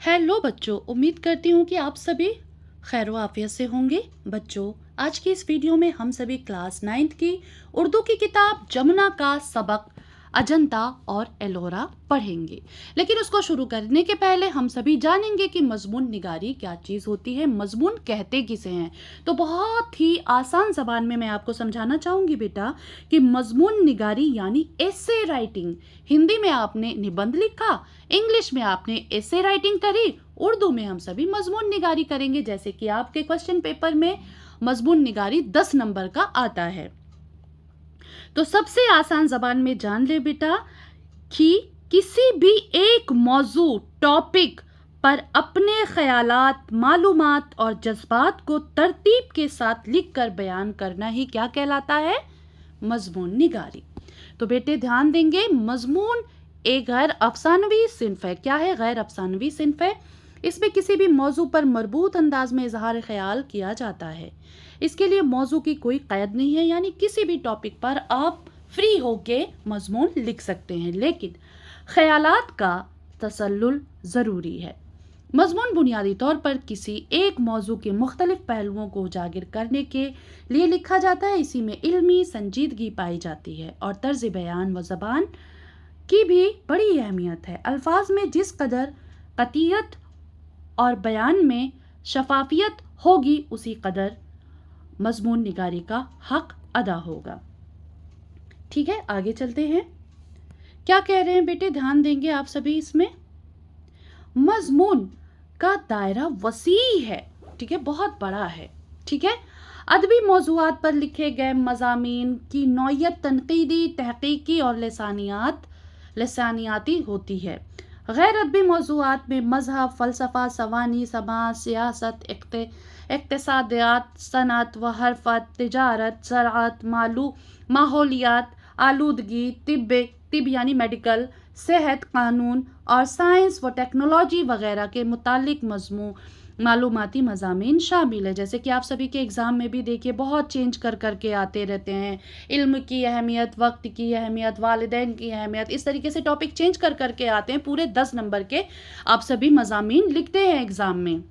Hello बच्चों, उम्मीद करती हूँ कि आप सभी खैर आफियत से होंगे। बच्चों, आज की इस वीडियो में हम सभी क्लास 9th की उर्दू की किताब जमुना का सबक अजंता और एलोरा पढ़ेंगे। लेकिन उसको शुरू करने के पहले हम सभी जानेंगे कि मजमून निगारी क्या चीज़ होती है, मजमून कहते किसे हैं। तो बहुत ही आसान ज़बान में मैं आपको समझाना चाहूँगी बेटा कि मजमून निगारी यानी एसे राइटिंग। हिंदी में आपने निबंध लिखा, इंग्लिश में आपने एसे राइटिंग करी, उर्दू में हम सभी मजमून निगारी करेंगे। जैसे कि आपके क्वेश्चन पेपर में मजमून निगारी 10 नंबर का आता है। तो सबसे आसान जबान में जान ले बेटा कि किसी भी एक मौजू टॉपिक पर अपने ख्यालात, मालूमात और जज्बात को तरतीब के साथ लिखकर बयान करना ही क्या कहलाता है? मजमून निगारी। तो बेटे ध्यान देंगे, मजमून एक गैर अफसानवी सिन्फ है। क्या है? गैर अफसानवी सिन्फ है। इसमें किसी भी मौजू पर मरबूत अंदाज में इजहार ख्याल किया जाता है। इसके लिए मौजू की कोई कैद नहीं है, यानी किसी भी टॉपिक पर आप फ्री होके मजमून लिख सकते हैं, लेकिन ख्यालात का तसल्लुल ज़रूरी है। मजमून बुनियादी तौर पर किसी एक मौजू के मुख्तलिफ पहलुओं को उजागर करने के लिए लिखा जाता है। इसी में इल्मी संजीदगी पाई जाती है और तर्ज बयान व ज़बान की भी बड़ी अहमियत है। अल्फाज में जिस कदर कतियत और बयान में शफाफियत होगी, उसी कदर मजमून निगारी का हक अदा होगा। ठीक है, आगे चलते हैं। क्या कह रहे हैं बेटे? ध्यान देंगे आप सभी। इसमें मजमून का दायरा वसी है, ठीक है, बहुत बड़ा है। ठीक है, अदबी मौज़ूआत पर लिखे गए मज़ामीन की नौइयत तनकीदी, तहकीकी और लसानियाती होती है। गैर अदबी मौज़ूआत में मज़हब, फ़लसफ़ा, सवानी, समाज, सियासत, इक़्तिसादियात, सनअत व हरफत, तिजारत, ज़राअत, माहौलियात, आलूदगी, तिब यानी मेडिकल, सेहत, कानून और साइंस व टेक्नोलॉजी वगैरह के मुतालिक मालूमाती मज़ामीन शामिल है। जैसे कि आप सभी के एग्ज़ाम में भी देखिए बहुत चेंज कर के आते रहते हैं। इल्म की अहमियत, वक्त की अहमियत, वालिदैन की अहमियत, इस तरीके से टॉपिक चेंज कर के आते हैं। पूरे 10 नंबर के आप सभी मज़ामीन लिखते हैं एग्ज़ाम में।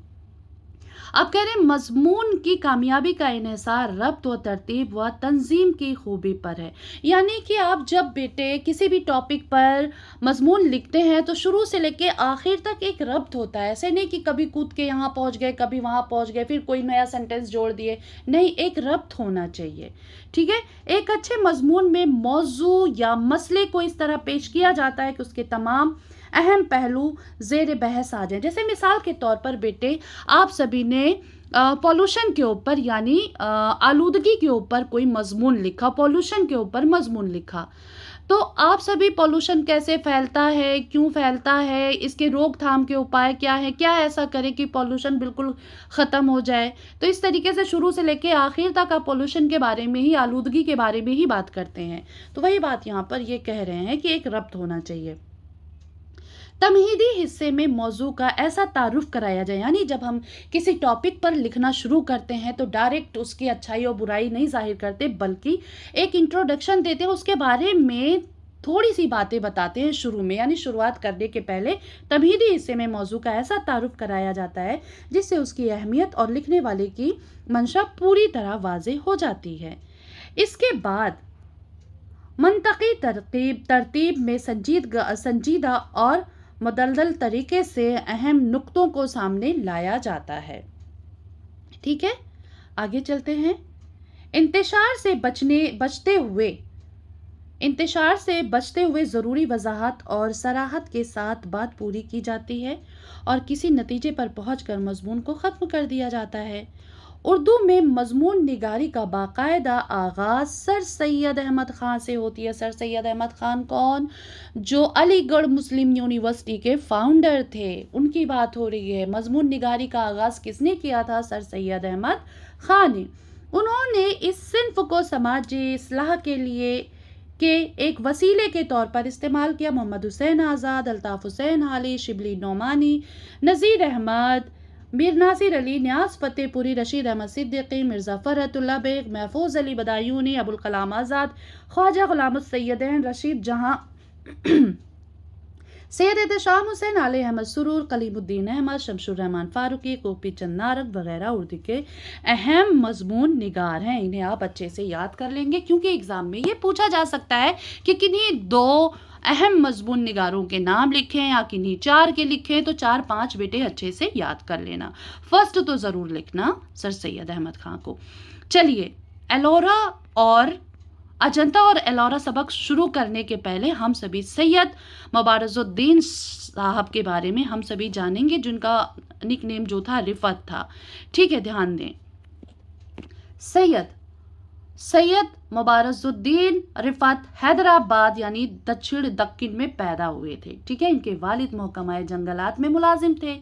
अब कह रहे हैं मजमून की कामयाबी का इन्हिसार रब्त व तरतीब व तंजीम की खूबी पर है। यानी कि आप जब बेटे किसी भी टॉपिक पर मजमून लिखते हैं तो शुरू से लेके आखिर तक एक रब्त होता है। ऐसे नहीं कि कभी कूद के यहाँ पहुँच गए, कभी वहाँ पहुँच गए, फिर कोई नया सेंटेंस जोड़ दिए। नहीं, एक रब्त होना चाहिए। ठीक है, एक अच्छे मजमून में मौजू या मसले को इस तरह पेश किया जाता है कि उसके तमाम अहम पहलू ज़ेर बहस आ जाए। जैसे मिसाल के तौर पर बेटे आप सभी ने पॉल्यूशन के ऊपर यानी आलूदगी के ऊपर कोई मजमून लिखा, पॉल्यूशन के ऊपर मजमून लिखा, तो आप सभी पॉल्यूशन कैसे फैलता है, क्यों फैलता है, इसके रोकथाम के उपाय क्या है, क्या ऐसा करें कि पॉल्यूशन बिल्कुल ख़त्म हो जाए। तो इस तरीके से शुरू से लेके आखिर तक आप पॉल्यूशन के बारे में ही, आलूदगी के बारे में ही बात करते हैं। तो वही बात यहाँ पर ये कह रहे हैं कि एक रब्त होना चाहिए। तमहीदी हिस्से में मौजू का ऐसा तारुफ कराया जाए, यानी जब हम किसी टॉपिक पर लिखना शुरू करते हैं तो डायरेक्ट उसकी अच्छाई और बुराई नहीं जाहिर करते, बल्कि एक इंट्रोडक्शन देते हैं, उसके बारे में थोड़ी सी बातें बताते हैं शुरू में, यानी शुरुआत करने के पहले तमहीदी हिस्से में मौजू का ऐसा तारुफ कराया जाता है जिससे उसकी अहमियत और लिखने वाले की मंशा पूरी तरह वाज़ेह हो जाती है। इसके बाद मंतकी तरतीब में संजीदा और मुदल्दल तरीके से अहम नुक्तों को सामने लाया जाता है। ठीक है, आगे चलते हैं। इंतशार से बचते हुए ज़रूरी वजाहत और सराहत के साथ बात पूरी की जाती है और किसी नतीजे पर पहुंचकर मजमून को ख़त्म कर दिया जाता है। उर्दू में मजमून निगारी का बाकायदा आगाज़ सर सैयद अहमद ख़ान से होती है। सर सैयद अहमद ख़ान कौन? जो अलीगढ़ मुस्लिम यूनिवर्सिटी के फाउंडर थे, उनकी बात हो रही है। मजमून निगारी का आगाज़ किसने किया था? सर सैयद अहमद ख़ान ने। उन्होंने इस सिन्फ को समाजी इस्लाह के एक वसीले के तौर पर इस्तेमाल किया। मोहम्मद हुसैन आज़ाद, अल्ताफ़ हुसैन हाली, शिबली नोमानी, नज़ीर अहमद, मीर नासिर अली, न्याज़ फ़तेहपुरी, रशीद अहमद सिद्दीकी, मिर्ज़ा फ़रहतुल्लाह बेग, महफूज़ अली बदायूनी, अबुल कलाम आज़ाद, ख्वाजा ग़ुलाम सैयदैन, रशीद जहाँ सैयद एहतशाम हुसैन, आले अहमद सुरूर, कलीमुद्दीन अहमद, शमशुर रहमान फारूकी, गोपी चंद नारक वगैरह उर्दू के अहम मजमून निगार हैं। इन्हें आप अच्छे से याद कर लेंगे क्योंकि एग्जाम में ये पूछा जा सकता है कि किन्हीं 2 अहम मजमून निगारों के नाम लिखें या किन्हीं 4 के लिखें, तो 4-5 बेटे अच्छे से याद कर लेना। फर्स्ट तो ज़रूर लिखना सर सैयद अहमद खां को। चलिए, एलोरा और अजंता और एलोरा सबक शुरू करने के पहले हम सभी सैयद मुबारजुद्दीन साहब के बारे में हम सभी जानेंगे, जिनका निकनेम जो था रिफत था। ठीक है, ध्यान दें। सैयद मुबारजुद्दीन रिफत हैदराबाद यानी दक्षिण दक्कन में पैदा हुए थे। ठीक है, इनके वालिद महकमा जंगलात में मुलाजिम थे,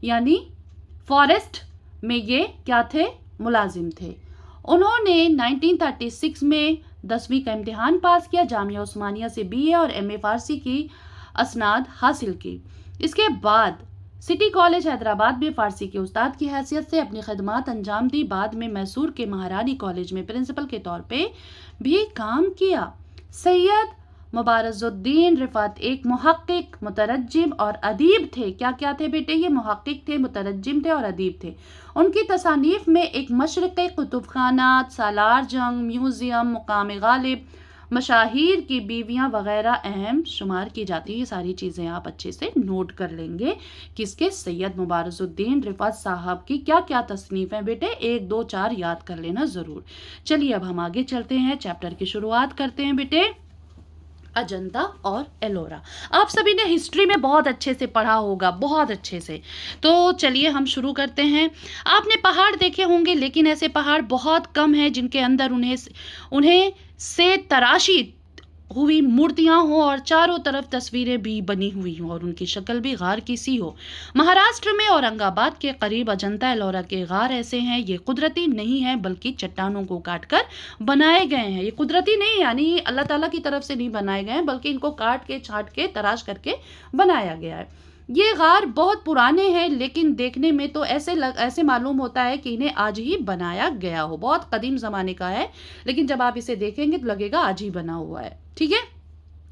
यानी फॉरेस्ट में ये क्या थे, मुलाजिम थे। उन्होंने 1936 में 10वीं का इम्तिहान पास किया, जामिया उस्मानिया से BA और MA फारसी की असनाद हासिल की। इसके बाद सिटी कॉलेज हैदराबाद में फारसी के उस्ताद की हैसियत से अपनी खदमात अंजाम दी। बाद में मैसूर के महारानी कॉलेज में प्रिंसिपल के तौर पे भी काम किया। सैयद मुबारजुद्दीन रिफत एक मुहक्किक, मुतरज्जिम और अदीब थे। क्या क्या थे बेटे? ये मुहक्किक थे, मुतरज्जिम थे और अदीब थे। उनकी तसानीफ में एक मशरक़ी कुतुबखाना, सालार जंग, म्यूज़ियम, मुकाम गालिब, मशाहिर की बीवियां वगैरह अहम शुमार की जाती है। ये सारी चीज़ें आप अच्छे से नोट कर लेंगे। किसके? सैयद मुबारजुद्दीन रिफत साहब की क्या क्या तसनीफ़ हैं बेटे? 1, 2, 4 याद कर लेना ज़रूर। चलिए अब हम आगे चलते हैं, चैप्टर की शुरुआत करते हैं बेटे। अजंता और एलोरा आप सभी ने हिस्ट्री में बहुत अच्छे से पढ़ा होगा, बहुत अच्छे से। तो चलिए हम शुरू करते हैं। आपने पहाड़ देखे होंगे, लेकिन ऐसे पहाड़ बहुत कम हैं जिनके अंदर उन्हें से तराशी हुई मूर्तियां हो और चारों तरफ तस्वीरें भी बनी हुई हों और उनकी शक्ल भी गार की सी हो। महाराष्ट्र में औरंगाबाद के करीब अजंता एलोरा के गार ऐसे हैं। ये कुदरती नहीं है बल्कि चट्टानों को काटकर बनाए गए हैं। ये कुदरती नहीं यानी अल्लाह ताला की तरफ से नहीं बनाए गए हैं, बल्कि इनको काट के छाट के तराश करके बनाया गया है। ये गार बहुत पुराने हैं, लेकिन देखने में तो ऐसे मालूम होता है कि इन्हें आज ही बनाया गया हो। बहुत कदीम ज़माने का है, लेकिन जब आप इसे देखेंगे तो लगेगा आज ही बना हुआ है। ठीक है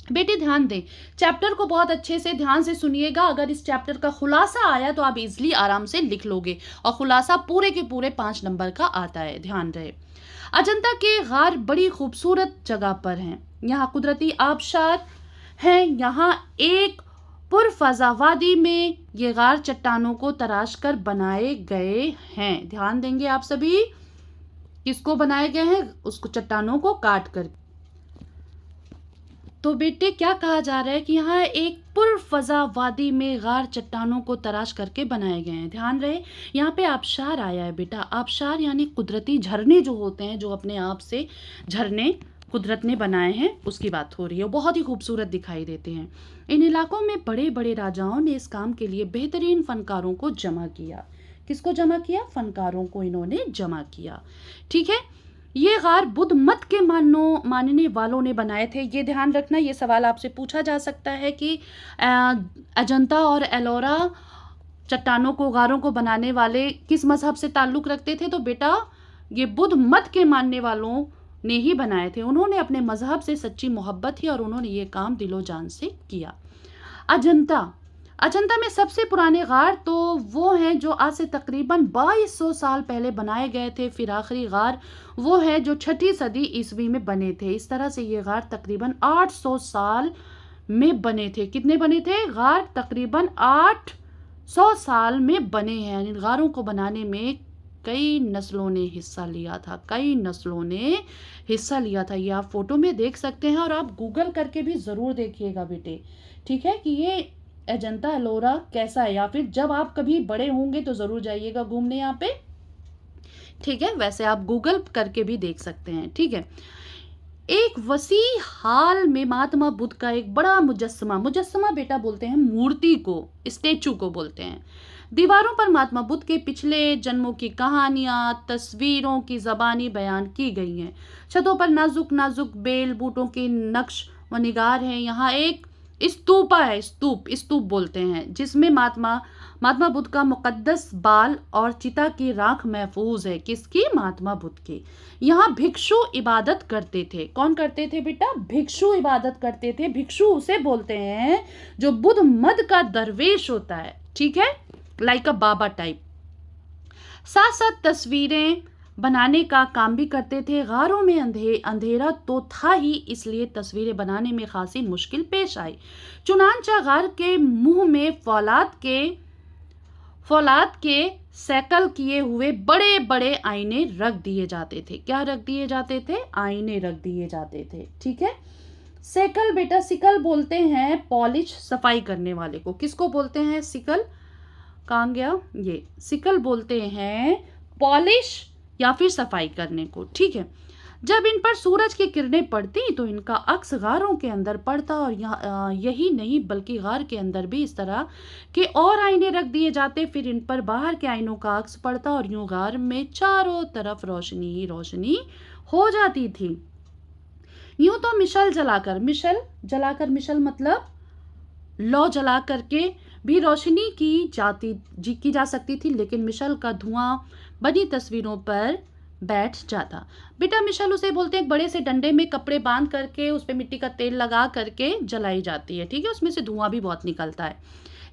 बेटे, ध्यान दें, चैप्टर को बहुत अच्छे से ध्यान से सुनिएगा। अगर इस चैप्टर का खुलासा आया तो आप इजली आराम से लिख लोगे, और खुलासा पूरे के पूरे 5 नंबर का आता है, ध्यान रहे। अजंता के गार बड़ी खूबसूरत जगह पर हैं। यहाँ कुदरती आबशार हैं। यहाँ एक पुरफज़ा वादी में ये गार चट्टानों को तराश कर बनाए गए हैं। ध्यान देंगे आप सभी, किसको बनाए गए हैं? उसको, चट्टानों को काट कर। तो बेटे क्या कहा जा रहा है कि यहाँ एक पुरफज़ा वादी में गार चट्टानों को तराश करके बनाए गए हैं। ध्यान रहे, यहाँ पे आबशार आया है बेटा। आबशार यानी कुदरती झरने जो होते हैं, जो अपने आप से झरने कुदरत ने बनाए हैं, उसकी बात हो रही है। बहुत ही खूबसूरत दिखाई देते हैं। इन इलाकों में बड़े बड़े राजाओं ने इस काम के लिए बेहतरीन फनकारों को जमा किया। किसको जमा किया? फनकारों को इन्होंने जमा किया। ठीक है, ये गार बुद्ध मत के मानने वालों ने बनाए थे। ये ध्यान रखना, ये सवाल आपसे पूछा जा सकता है कि अजंता और एलोरा चट्टानों को, गारों को बनाने वाले किस मजहब से ताल्लुक़ रखते थे? तो बेटा ये बुद्ध मत के मानने वालों ने ही बनाए थे। उन्होंने अपने मजहब से सच्ची मोहब्बत थी और उन्होंने ये काम दिलो जान से किया। अजंता में सबसे पुराने गार तो वो हैं जो आज से तकरीबन 2200 साल पहले बनाए गए थे। फिर आखिरी गार वो है जो 6ठी सदी ईस्वी में बने थे। इस तरह से ये गार तकरीबन 800 साल में बने थे। कितने बने थे? गार तकरीबन 800 साल में बने हैं। इन गारों को बनाने में कई नस्लों ने हिस्सा लिया था। कई नस्लों ने हिस्सा लिया था। ये आप फोटो में देख सकते हैं और आप गूगल करके भी ज़रूर देखिएगा बेटे। ठीक है, कि ये अजंता एलोरा कैसा है, या फिर जब आप कभी बड़े होंगे तो ज़रूर जाइएगा घूमने यहाँ पे। ठीक है, वैसे आप गूगल करके भी देख सकते हैं। ठीक है, एक वसी हाल में महात्मा बुद्ध का एक बड़ा मुजस्समा बेटा बोलते हैं मूर्ति को, स्टेचू को बोलते हैं। दीवारों पर महात्मा बुद्ध के पिछले जन्मों की कहानियाँ तस्वीरों की ज़बानी बयान की गई हैं। छतों पर नाजुक नाजुक बेल बूटों के नक्श व निगार हैं। यहाँ एक स्तूपा है, स्तूप स्तूप बोलते हैं, जिसमें महात्मा बुद्ध का मुकद्दस बाल और चिता की राख महफूज है। किसकी? महात्मा बुद्ध की। यहाँ भिक्षु इबादत करते थे। कौन करते थे बेटा? भिक्षु इबादत करते थे। भिक्षु उसे बोलते हैं जो बुद्ध मत का दरवेश होता है, ठीक है, लाइक अ बाबा टाइप। साथ साथ तस्वीरें बनाने का काम भी करते थे। गारों में अंधेरा तो था ही, इसलिए तस्वीरें बनाने में खासी मुश्किल पेश आई। चुनांचा गार के मुंह में फौलाद के सैकल किए हुए बड़े बड़े आईने रख दिए जाते थे। क्या रख दिए जाते थे? आईने रख दिए जाते थे, ठीक है। सैकल बेटा, सिकल बोलते हैं पॉलिश सफाई करने वाले को। किसको बोलते हैं? सिकल। कहाँ गया ये? सिकल बोलते हैं पॉलिश या फिर सफाई करने को, ठीक है। जब इन पर सूरज की किरणें पड़ती तो इनका अक्स गारों के अंदर पड़ता, और यही नहीं बल्कि गार के अंदर भी इस तरह के और आईने रख दिए जाते। फिर इन पर बाहर के आईनों का अक्स पड़ता और यूं गार में चारों तरफ रोशनी ही रोशनी हो जाती थी। यूं तो मिशल जलाकर मतलब लौ जला करके भी रोशनी की जा सकती थी, लेकिन मिशल का धुआं बनी तस्वीरों पर बैठ जाता। बेटा मिशल उसे बोलते हैं, बड़े से डंडे में कपड़े बांध करके उस पे मिट्टी का तेल लगा करके जलाई जाती है, ठीक है। उसमें से धुआं भी बहुत निकलता है,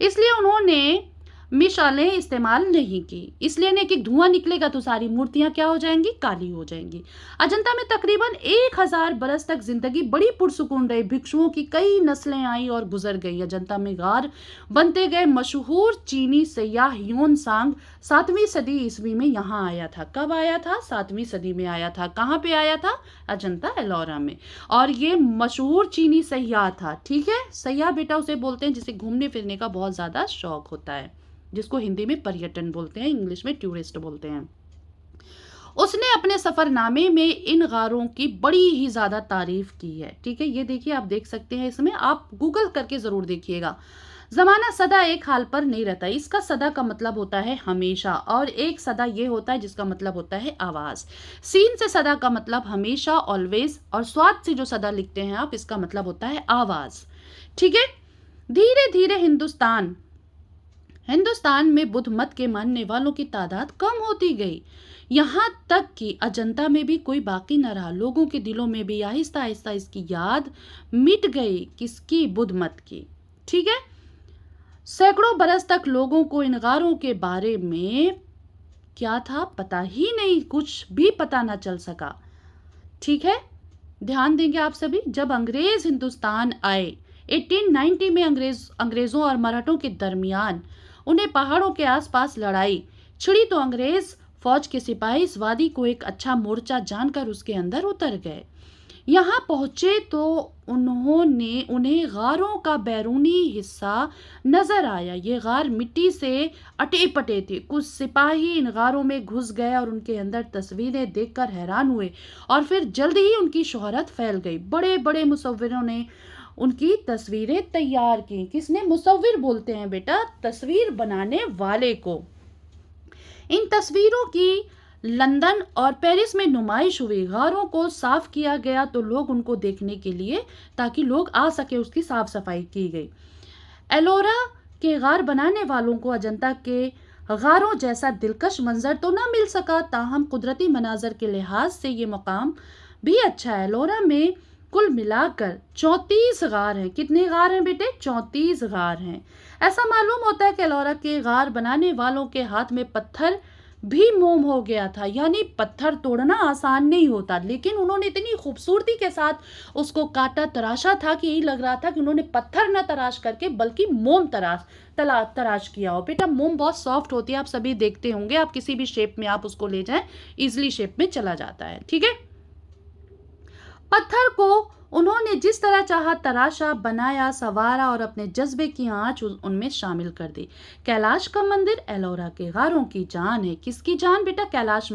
इसलिए उन्होंने मिसालें इस्तेमाल नहीं की। इसलिए नहीं कि धुआं निकलेगा तो सारी मूर्तियां क्या हो जाएंगी? काली हो जाएंगी। अजंता में तकरीबन 1000 बरस तक जिंदगी बड़ी पुरसुकून रही। भिक्षुओं की कई नस्लें आई और गुजर गई। अजंता में गार बनते गए मशहूर चीनी सयाह ह्यून सांग 7वीं सदी ईस्वी में यहाँ आया था। कब आया था? 7वीं सदी में आया था। कहाँ पे आया था? अजंता एलोरा में। और ये मशहूर चीनी सयाह था, ठीक है। सयाह बेटा उसे बोलते हैं जिसे घूमने फिरने का बहुत ज्यादा शौक होता है, जिसको हिंदी में पर्यटन बोलते हैं, इंग्लिश में टूरिस्ट बोलते हैं। उसने अपने सफरनामे में इन गारों की बड़ी ही ज्यादा तारीफ की है, ठीक है। ये देखिए, आप देख सकते हैं, इसमें आप गूगल करके जरूर देखिएगा। जमाना सदा एक हाल पर नहीं रहता। इसका सदा का मतलब होता है हमेशा, और एक सदा ये होता है जिसका मतलब होता है आवाज। सीन से सदा का मतलब हमेशा, ऑलवेज, और स्वाद से जो सदा लिखते हैं आप, इसका मतलब होता है आवाज, ठीक है। धीरे धीरे हिंदुस्तान में बुद्ध मत के मानने वालों की तादाद कम होती गई, यहाँ तक कि अजंता में भी कोई बाकी न रहा। लोगों के दिलों में भी आहिस्ता आहिस्ता इसकी याद मिट गई। किसकी? बुद्ध मत की, ठीक है। सैकड़ों बरस तक लोगों को इन गारों के बारे में क्या था पता ही नहीं, कुछ भी पता ना चल सका, ठीक है। ध्यान देंगे आप सभी, जब अंग्रेज हिंदुस्तान आए 1890 में अंग्रेजों और मराठों के दरमियान उन्हें पहाड़ों के आसपास लड़ाई छिड़ी, तो अंग्रेज फौज के सिपाही इस वादी को एक अच्छा मोर्चा जानकर उसके अंदर उतर गए। यहाँ पहुंचे तो उन्हें गारों का बैरूनी हिस्सा नजर आया। ये गार मिट्टी से अटे पटे थे। कुछ सिपाही इन गारों में घुस गए और उनके अंदर तस्वीरें देखकर हैरान हुए, और फिर जल्दी ही उनकी शोहरत फैल गई। बड़े बड़े मुसव्विरों ने उनकी तस्वीरें तैयार की। किसने? मुसव्विर बोलते हैं बेटा तस्वीर बनाने वाले को। इन तस्वीरों की लंदन और पेरिस में नुमाइश हुई। गारों को साफ किया गया तो लोग उनको देखने के लिए, ताकि लोग आ सके, उसकी साफ सफाई की गई। एलोरा के गार बनाने वालों को अजंता के गारों जैसा दिलकश मंजर तो ना मिल सका, ताहम कुदरती मनाजर के लिहाज से ये मकाम भी अच्छा है। एलोरा में कुल मिलाकर 34 गार हैं। कितने गार हैं बेटे? 34 गार हैं। ऐसा मालूम होता है कि एलोरा के गार बनाने वालों के हाथ में पत्थर भी मोम हो गया था, यानी पत्थर तोड़ना आसान नहीं होता, लेकिन उन्होंने इतनी खूबसूरती के साथ उसको काटा तराशा था कि यही लग रहा था कि उन्होंने पत्थर न तराश करके बल्कि मोम तराश किया हो। बेटा मोम बहुत सॉफ्ट होती है, आप सभी देखते होंगे, आप किसी भी शेप में आप उसको ले जाएं, इजिली शेप में चला जाता है, ठीक है। पत्थर को उन्होंने जिस तरह चाहा तराशा, बनाया, सवारा और अपने जज्बे की आंच उनमें शामिल कर दी। कैलाश का मंदिर एलोरा के गारों की जान है। किसकी जान बेटा? कैलाश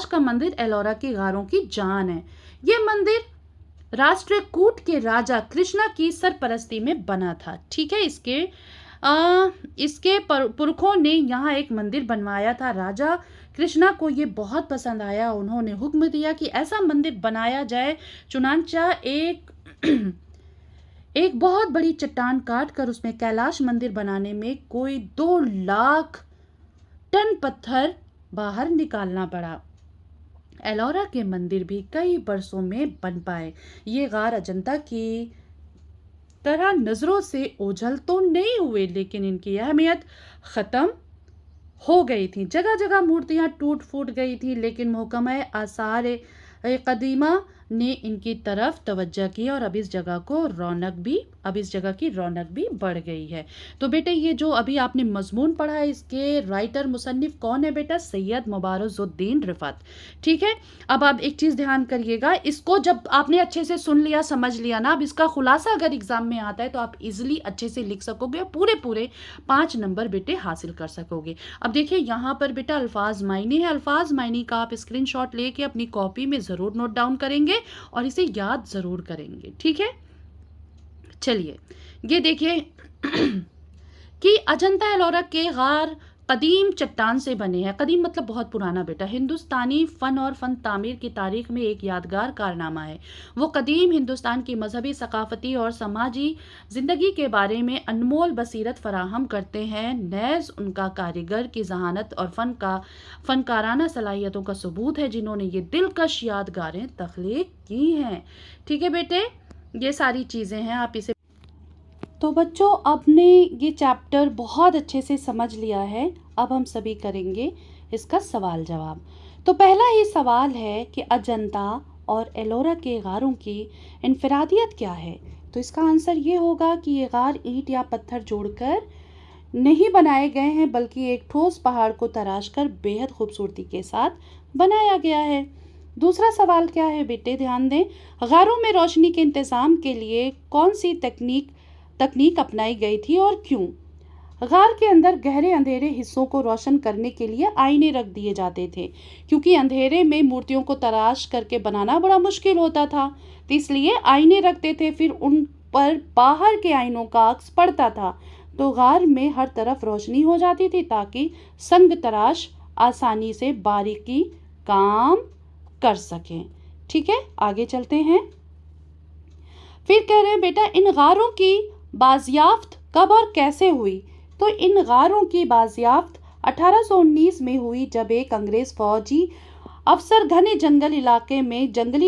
का मंदिर एलोरा के गारों की जान है। ये मंदिर राष्ट्रकूट के राजा कृष्णा की सरपरस्ती में बना था, ठीक है। इसके पुरखों ने यहाँ एक मंदिर बनवाया था। राजा कृष्णा को ये बहुत पसंद आया। उन्होंने हुक्म दिया कि ऐसा मंदिर बनाया जाए चुनांचा एक बहुत बड़ी चट्टान काट कर उसमें कैलाश मंदिर बनाने में कोई 2 लाख टन पत्थर बाहर निकालना पड़ा। एलोरा के मंदिर भी कई बरसों में बन पाए। ये गार अजंता की तरह नजरों से ओझल तो नहीं हुए, लेकिन इनकी अहमियत खत्म हो गई थी। जगह जगह मूर्तियां टूट फूट गई थी, लेकिन महकमा आसार कदीमा ने इनकी तरफ तवज्जो की और अब इस जगह की रौनक भी बढ़ गई है। तो बेटे ये जो अभी आपने मजमून पढ़ा है, इसके राइटर मुसन्निफ कौन है बेटा? सैयद मुबारजुद्दीन रिफत। ठीक है, अब आप एक चीज़ ध्यान करिएगा, इसको जब आपने अच्छे से सुन लिया, समझ लिया ना, अब इसका खुलासा अगर एग्जाम में आता है तो आप इजिली अच्छे से लिख सकोगे और पूरे पूरे 5 नंबर बेटे हासिल कर सकोगे। अब देखिए यहाँ पर बेटा अल्फाज मायने है, अल्फाज मायने का आप स्क्रीनशॉट लेके अपनी कॉपी में ज़रूर नोट डाउन करेंगे और इसे याद ज़रूर करेंगे। ठीक है, चलिए ये देखिए कि अजंता एलोरा के गार कदीम चट्टान से बने हैं। कदीम मतलब बहुत पुराना बेटा। हिंदुस्तानी फ़न और फ़न तामीर की तारीख में एक यादगार कारनामा है। वो कदीम हिंदुस्तान की मजहबी, सकाफती और समाजी ज़िंदगी के बारे में अनमोल बसीरत फराहम करते हैं। नैज़ उनका कारीगर की जहानत और फ़नकाराना सलाहियतों का सबूत है, जिन्होंने ये दिलकश यादगारें तख्लीक की हैं। ठीक है बेटे, ये सारी चीज़ें हैं, आप इसे तो बच्चों आपने ये चैप्टर बहुत अच्छे से समझ लिया है। अब हम सभी करेंगे इसका सवाल जवाब। तो पहला ही सवाल है कि अजंता और एलोरा के गारों की इनफरादियत क्या है? तो इसका आंसर ये होगा कि ये गार ईंट या पत्थर जोड़कर नहीं बनाए गए हैं, बल्कि एक ठोस पहाड़ को तराश कर बेहद खूबसूरती के साथ बनाया गया है। दूसरा सवाल क्या है बेटे, ध्यान दें, गारों में रोशनी के इंतज़ाम के लिए कौन सी तकनीक अपनाई गई थी और क्यों? गार के अंदर गहरे अंधेरे हिस्सों को रोशन करने के लिए आईने रख दिए जाते थे, क्योंकि अंधेरे में मूर्तियों को तराश करके बनाना बड़ा मुश्किल होता था, तो इसलिए आईने रखते थे। फिर उन पर बाहर के आईनों का अक्स पड़ता था, तो गार में हर तरफ रोशनी हो जाती थी, ताकि संग तराश आसानी से बारीकी काम कर सकें। ठीक है, आगे चलते हैं। फिर कह रहे हैं बेटा, इन गारों की बाजियाफ्त कब और कैसे हुई? तो इन गारों की बाजियाफ्त 1819 में हुई, जब एक अंग्रेज फौजी अफसर घने जंगली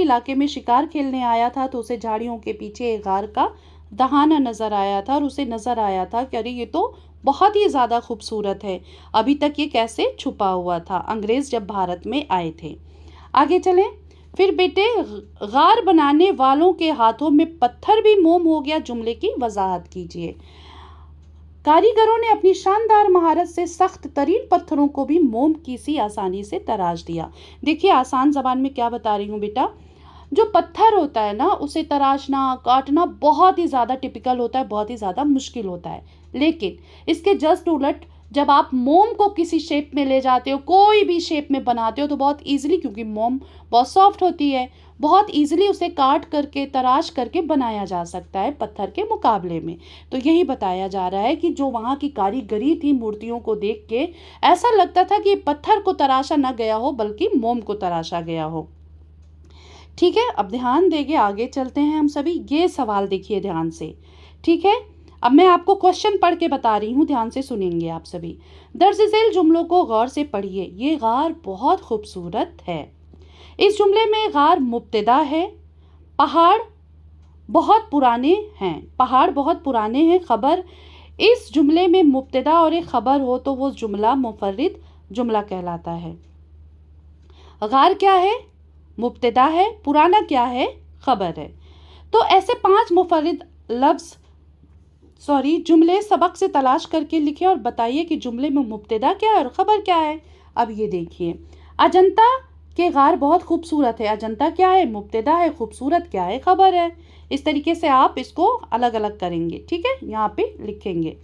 इलाके में शिकार खेलने आया था, तो उसे झाड़ियों के पीछे एक गार का दहाना नजर आया था और उसे नजर आया था कि अरे ये तो बहुत ही ज़्यादा खूबसूरत है, अभी तक ये कैसे छुपा हुआ था, अंग्रेज जब भारत में आए थे। आगे चलें। फिर बेटे, गार बनाने वालों के हाथों में पत्थर भी मोम हो गया, जुमले की वजाहत कीजिए। कारीगरों ने अपनी शानदार महारत से सख्त तरीन पत्थरों को भी मोम की सी आसानी से तराश दिया। देखिए आसान जबान में क्या बता रही हूँ बेटा, जो पत्थर होता है ना, उसे तराशना काटना बहुत ही ज़्यादा टिपिकल होता है, बहुत ही ज़्यादा मुश्किल होता है, लेकिन इसके जस्ट उलट जब आप मोम को किसी शेप में ले जाते हो, कोई भी शेप में बनाते हो, तो बहुत इजीली, क्योंकि मोम बहुत सॉफ्ट होती है, बहुत इजीली उसे काट करके तराश करके बनाया जा सकता है पत्थर के मुकाबले में। तो यही बताया जा रहा है कि जो वहाँ की कारीगरी थी, मूर्तियों को देख के ऐसा लगता था कि पत्थर को तराशा न गया हो, बल्कि मोम को तराशा गया हो। ठीक है, अब ध्यान देंगे, आगे चलते हैं हम सभी। ये सवाल देखिए ध्यान से। ठीक है, अब मैं आपको क्वेश्चन पढ़ के बता रही हूँ, ध्यान से सुनेंगे आप सभी। दर्ज झेल जुमलों को गौर से पढ़िए। ये गार बहुत खूबसूरत है। इस जुमले में गार मुब्तदा है, पहाड़ बहुत पुराने हैं। खबर, इस जुमले में मुब्तदा और एक खबर हो तो वो जुमला मुफर्रिद जुमला कहलाता है। गार क्या है? मुब्तदा है। पुराना क्या है? खबर है। तो ऐसे 5 मुफर्रिद जुमले सबक से तलाश करके लिखे और बताइए कि जुमले में मुब्तदा क्या है और खबर क्या है। अब ये देखिए, अजंता के गार बहुत खूबसूरत है। अजंता क्या है? मुब्तदा है। खूबसूरत क्या है? खबर है। इस तरीके से आप इसको अलग अलग करेंगे। ठीक है, यहाँ पे लिखेंगे।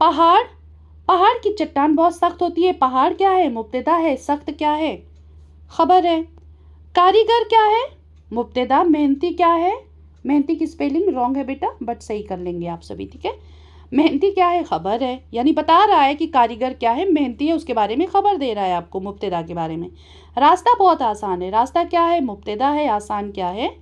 पहाड़ की चट्टान बहुत सख्त होती है। पहाड़ क्या है? मुब्तदा है। सख्त क्या है? खबर है। कारीगर क्या है? मुब्तदा। मेहनती क्या है? मेहनती की स्पेलिंग रॉन्ग है बेटा, बट सही कर लेंगे आप सभी। ठीक है, मेहनती क्या है? खबर है। यानी बता रहा है कि कारीगर क्या है, मेहनती है, उसके बारे में खबर दे रहा है आपको मुब्तदा के बारे में। रास्ता बहुत आसान है। रास्ता क्या है? मुब्तदा है। आसान क्या है?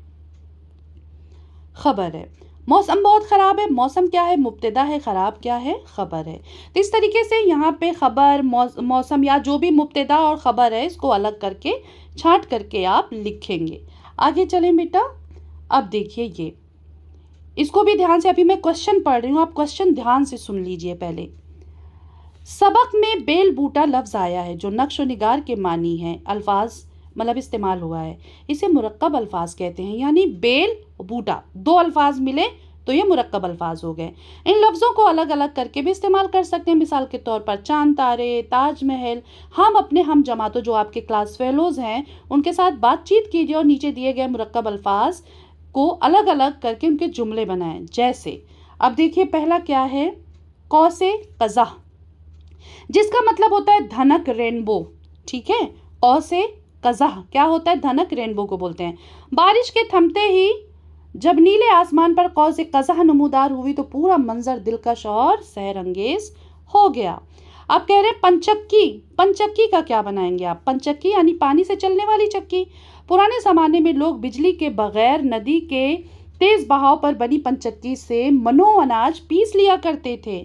खबर है। मौसम बहुत ख़राब है, मौसम क्या है, मुब्तदा है, ख़राब क्या है, ख़बर है। तो इस तरीके से यहाँ पे ख़बर, मौसम या जो भी मुब्तदा और ख़बर है इसको अलग करके छांट करके आप लिखेंगे। आगे चलें बेटा। अब देखिए ये, इसको भी ध्यान से, अभी मैं क्वेश्चन पढ़ रही हूँ, आप क्वेश्चन ध्यान से सुन लीजिए पहले। सबक में बेल बूटा लफ्ज़ आया है जो नक्श व निगार के मानी है, अल्फाज मतलब इस्तेमाल हुआ है, इसे मुरक्कब अल्फाज कहते हैं। यानी बेल बूटा दो अल्फाज मिले तो ये मुरक्कब अल्फाज हो गए। इन लफ्ज़ों को अलग अलग करके भी इस्तेमाल कर सकते हैं। मिसाल के तौर पर चांद तारे, ताजमहल। हम अपने हम जमातों जो आपके क्लास फेलोज़ हैं उनके साथ बातचीत कीजिए और नीचे दिए गए मुरक्कब अल्फाज को अलग अलग करके उनके जुमले बनाएं। जैसे अब देखिए पहला क्या है, कौसे कज़ा, जिसका मतलब होता है धनक, रेनबो। ठीक है, कौसे कज़ा क्या होता है, धनक, रेनबो को बोलते हैं। बारिश के थमते ही जब नीले आसमान पर कौसे कज़ा नमूदार हुई तो पूरा मंजर दिलकश और सहरंगेज हो गया। अब कह रहे पंचक्की, पंचक्की का क्या बनाएंगे आप, पंचक्की यानी पानी से चलने वाली चक्की। पुराने ज़माने में लोग बिजली के बगैर नदी के तेज़ बहाव पर बनी पंचक्की से मनो अनाज पीस लिया करते थे।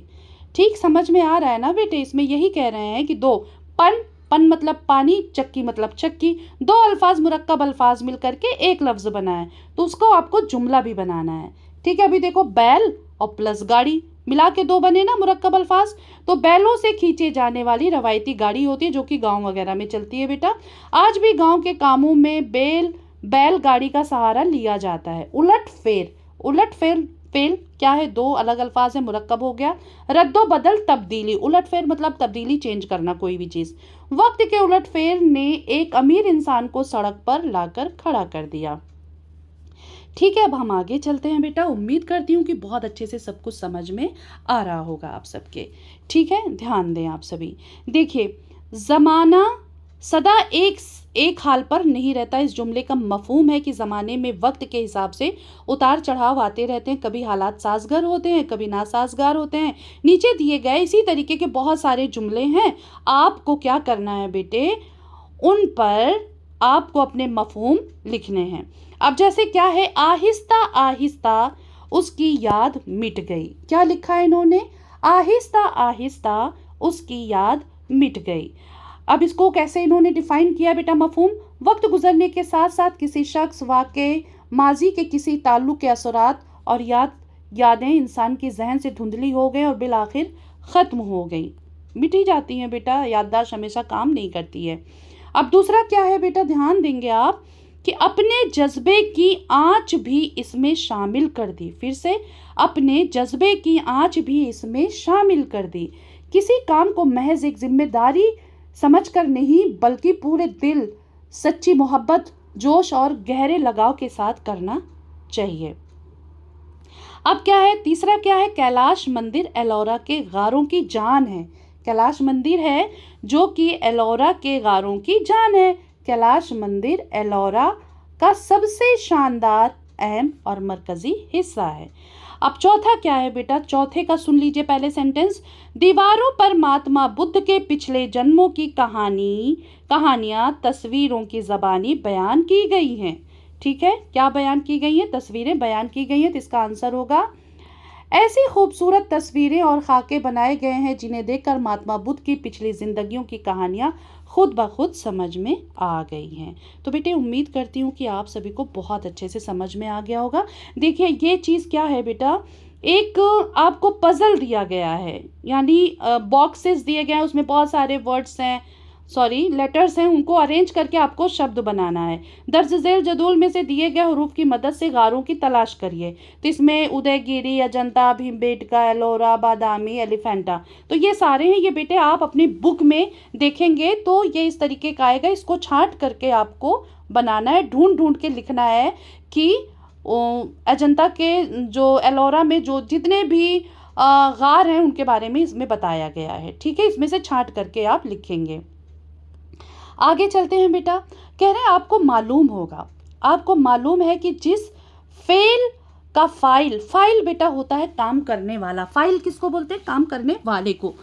ठीक समझ में आ रहा है ना बेटे, इसमें यही कह रहे हैं कि दो पन, पन मतलब पानी, चक्की मतलब चक्की, दो अल्फाज मुरक्कब अल्फाज मिलकर के एक लफ्ज़ बनाए तो उसको आपको जुमला भी बनाना है। ठीक है, अभी देखो बैल और प्लस गाड़ी मिला के दो बने ना मुरक्कब अल्फाज। तो बैलों से खींचे जाने वाली रवायती गाड़ी होती है जो कि गांव वगैरह में चलती है बेटा। आज भी गांव के कामों में बैलगाड़ी का सहारा लिया जाता है। उलट फेर, उलट फेर फेल क्या है, दो अलग अल्फाज है, मुरक्कब हो गया। रद्दो बदल, तब्दीली, उलट फेर मतलब तब्दीली, चेंज करना कोई भी चीज़। वक्त के उलट फेर ने एक अमीर इंसान को सड़क पर लाकर खड़ा कर दिया। ठीक है, अब हम आगे चलते हैं बेटा। उम्मीद करती हूँ कि बहुत अच्छे से सब कुछ समझ में आ रहा होगा आप सबके। ठीक है, ध्यान दें आप सभी। देखिए, ज़माना सदा एक हाल पर नहीं रहता। इस जुमले का मफहूम है कि ज़माने में वक्त के हिसाब से उतार चढ़ाव आते रहते हैं। कभी हालात साजगार होते हैं, कभी नासाजगार होते हैं। नीचे दिए गए इसी तरीके के बहुत सारे जुमले हैं। आपको क्या करना है बेटे, उन पर आपको अपने मफहूम लिखने हैं। अब जैसे क्या है, आहिस्ता आहिस्ता उसकी याद मिट गई। क्या लिखा है इन्होंने, आहिस्ता आहिस्ता उसकी याद मिट गई। अब इसको कैसे इन्होंने डिफाइन किया बेटा मफहूम, वक्त गुजरने के साथ साथ किसी शख्स, वाक़े, माजी के किसी ताल्लुक़ के असरात और यादें इंसान के जहन से धुंधली हो गई और बिल आखिर ख़त्म हो गई, मिट ही जाती हैं बेटा। याददाश्त हमेशा काम नहीं करती है। अब दूसरा क्या है बेटा, ध्यान देंगे आप कि अपने जज्बे की आँच भी इसमें शामिल कर दी। फिर से, अपने जज्बे की आँच भी इसमें शामिल कर दी। किसी काम को महज एक जिम्मेदारी समझकर नहीं बल्कि पूरे दिल, सच्ची मोहब्बत, जोश और गहरे लगाव के साथ करना चाहिए। अब क्या है, तीसरा क्या है, कैलाश मंदिर एलोरा के गारों की जान है। कैलाश मंदिर है जो कि एलोरा के गारों की जान है। कैलाश मंदिर एलोरा का सबसे शानदार, अहम और मरकजी हिस्सा है। अब चौथा क्या है बेटा, चौथे का सुन लीजिए पहले सेंटेंस। दीवारों पर महात्मा बुद्ध के पिछले जन्मों की कहानियां तस्वीरों की ज़बानी बयान की गई हैं। ठीक है, क्या बयान की गई हैं, तस्वीरें बयान की गई हैं। तो इसका आंसर होगा, ऐसी खूबसूरत तस्वीरें और खाके बनाए गए हैं जिन्हें देखकर महात्मा बुद्ध की पिछली जिंदगियों की कहानियां खुद ब खुद समझ में आ गई हैं। तो बेटे उम्मीद करती हूँ कि आप सभी को बहुत अच्छे से समझ में आ गया होगा। देखिए ये चीज़ क्या है बेटा, एक आपको पजल दिया गया है, यानी बॉक्सेस दिए गए हैं, उसमें बहुत सारे वर्ड्स हैं, लेटर्स हैं, उनको अरेंज करके आपको शब्द बनाना है। दर्ज झेल जदूल में से दिए गए हरूफ की मदद से गारों की तलाश करिए। तो इसमें उदयगिरी, अजंता, भीमबेटका, एलोरा, बादामी, एलिफेंटा, तो ये सारे हैं। ये बेटे आप अपनी बुक में देखेंगे तो ये इस तरीके का आएगा। इसको छांट करके आपको बनाना है, ढूंढ ढूंढ के लिखना है कि अजंता के जो एलोरा में जो जितने भी गार हैं उनके बारे में इसमें बताया गया है। ठीक है, इसमें से छांट करके आप लिखेंगे। आगे चलते हैं बेटा। कह रहे हैं आपको मालूम होगा, आपको मालूम है कि जिस फेल का फाइल बेटा होता है काम करने वाला। फाइल किसको बोलते हैं, काम करने वाले को।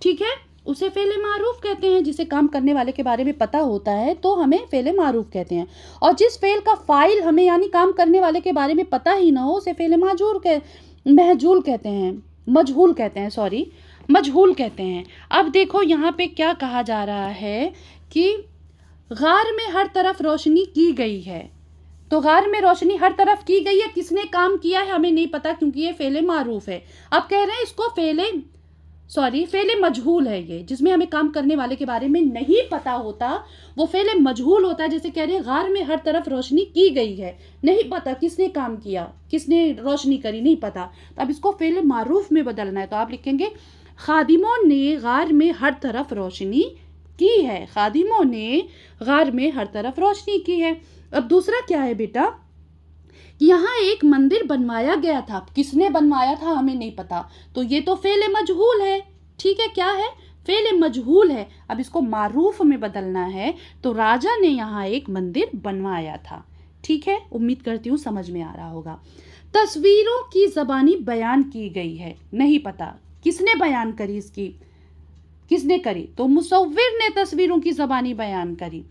ठीक है, उसे फ़ेल मारूफ कहते हैं। जिसे काम करने वाले के बारे में पता होता है तो हमें फ़ेल मारूफ कहते हैं। और जिस फ़ेल का फ़ाइल हमें यानी काम करने वाले के बारे में पता ही ना हो उसे फ़ेल महजूल कहते हैं, मजहूल कहते हैं, सॉरी, मजहूल कहते हैं। अब देखो यहाँ पे क्या कहा जा रहा है कि गार में हर तरफ रोशनी की गई है। तो गार में रोशनी हर तरफ की गई है, किसने काम किया है हमें नहीं पता क्योंकि ये फ़ेल मारूफ है। अब कह रहे हैं इसको फ़ेल मजहूल है। ये जिसमें हमें काम करने वाले के बारे में नहीं पता होता वो फ़ेल मजहूल होता है। जैसे कह रहे हैं गार में हर तरफ रोशनी की गई है, नहीं पता किसने काम किया, किसने रोशनी करी, नहीं पता। तो अब इसको फ़ेल मारूफ में बदलना है तो आप लिखेंगे खादिमों ने गार में हर तरफ रोशनी की है। खादिमों ने गार में हर तरफ रोशनी की है। अब दूसरा क्या है बेटा, यहाँ एक मंदिर बनवाया गया था। किसने बनवाया था हमें नहीं पता, तो ये तो फ़ेल मजहूल है। ठीक है, क्या है, फ़ेल मजहूल है। अब इसको मारूफ में बदलना है तो राजा ने यहाँ एक मंदिर बनवाया था। ठीक है, उम्मीद करती हूँ समझ में आ रहा होगा। तस्वीरों की ज़बानी बयान की गई है, नहीं पता किसने बयान करी, इसकी किसने करी, तो मुसव्विर ने तस्वीरों की ज़बानी बयान करी।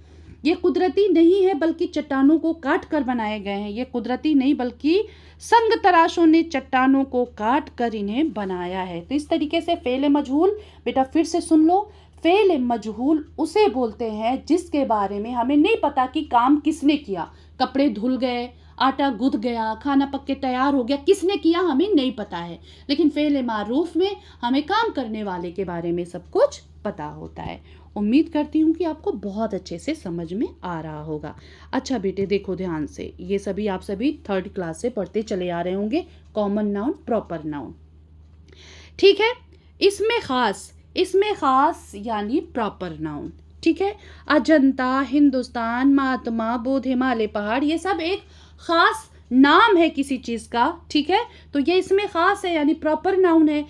ये कुदरती नहीं है बल्कि चट्टानों को काट कर बनाए गए हैं। ये कुदरती नहीं बल्कि संग तराशों ने चट्टानों को काट कर इन्हें बनाया है। तो इस तरीके से फ़ेल मजहूल, बेटा फिर से सुन लो, फ़ेल मजहूल उसे बोलते हैं जिसके बारे में हमें नहीं पता कि काम किसने किया। कपड़े धुल गए, आटा गुथ गया, खाना पक के तैयार हो गया, किसने किया हमें नहीं पता है। लेकिन फ़ेल मारूफ में हमें काम करने वाले के बारे में सब कुछ पता होता है। उम्मीद करती हूँ कि आपको बहुत अच्छे से समझ में आ रहा होगा। अच्छा बेटे देखो ध्यान से, ये सभी आप सभी 3rd क्लास से पढ़ते चले आ रहे होंगे, कॉमन नाउन, प्रॉपर नाउन। ठीक है, इसमें खास यानी प्रॉपर नाउन। ठीक है, अजंता, हिंदुस्तान, महात्मा, बुद्ध, हिमालय पहाड़, ये सब एक खास नाम है किसी चीज़ का। ठीक है, तो ये इसमें खास है यानी प्रॉपर नाउन है।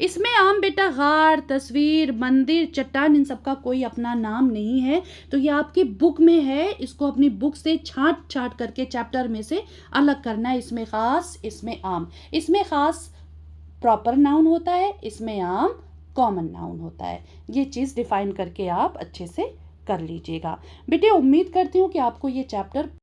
इसमें आम बेटा गार, तस्वीर, मंदिर, चट्टान, इन सब का कोई अपना नाम नहीं है। तो ये आपकी बुक में है, इसको अपनी बुक से छांट करके चैप्टर में से अलग करना है। इसमें खास, इसमें आम। इसमें खास प्रॉपर नाउन होता है, इसमें आम कॉमन नाउन होता है। ये चीज़ डिफाइन करके आप अच्छे से कर लीजिएगा। बेटे उम्मीद करती हूँ कि आपको ये चैप्टर